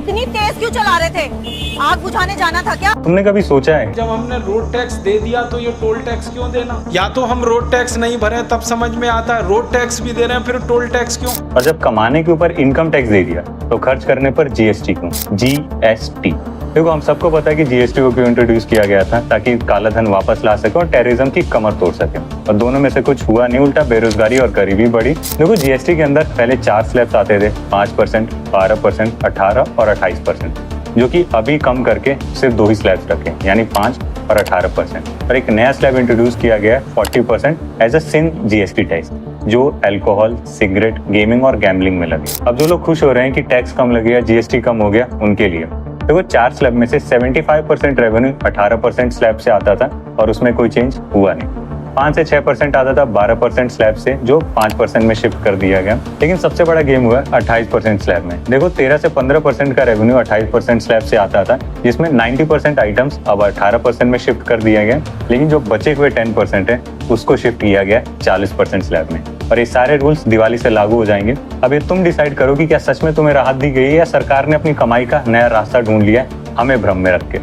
इतनी तेज क्यों चला रहे थे? आग बुझाने जाना था क्या? तुमने कभी सोचा है जब हमने रोड टैक्स दे दिया तो ये टोल टैक्स क्यों देना? या तो हम रोड टैक्स नहीं भरे तब समझ में आता है, रोड टैक्स भी दे रहे हैं फिर टोल टैक्स क्यों? और जब कमाने के ऊपर इनकम टैक्स दे दिया तो खर्च करने पर जीएसटी क्यों? जीएसटी देखो, हम सबको पता है कि जीएसटी को क्यों इंट्रोड्यूस किया गया था, ताकि काला धन वापस ला सके और टेररिज्म की कमर तोड़ सके। और दोनों में से कुछ हुआ नहीं, उल्टा बेरोजगारी और गरीबी बढ़ी। देखो, जीएसटी के अंदर पहले 4 स्लैब्स आते थे, 5%, 12%, 18 और 28%, जो कि अभी कम करके सिर्फ 2 ही स्लैब्स रखे, यानी 5 और 18%। और एक नया स्लैब इंट्रोड्यूस किया गया है 40% as a sin GST tax, जो अल्कोहल, सिगरेट, गेमिंग और गैम्बलिंग में लगे। अब जो लोग खुश हो रहे हैं कि टैक्स कम लग गया, जीएसटी कम हो गया, उनके लिए देखो, 4 स्लैब में से 75% रेवेन्यू 18% स्लैब से आता था और उसमें कोई चेंज हुआ नहीं। 5 से 6% आता था 12% स्लैब से, जो 5% में शिफ्ट कर दिया गया। लेकिन सबसे बड़ा गेम हुआ 28% स्लैब में। देखो, 13 से 15% का रेवेन्यू 28% स्लैब से आता था, जिसमें 90% आइटम्स अब 18% में शिफ्ट कर दिया गया। लेकिन जो बचे हुए 10% है, उसको शिफ्ट किया गया 40% स्लैब में। और ये सारे रूल्स दिवाली से लागू हो जाएंगे। अब ये तुम डिसाइड करो कि क्या सच में तुम्हें राहत दी गई है या सरकार ने अपनी कमाई का नया रास्ता ढूंढ लिया है, हमें भ्रम में रख के।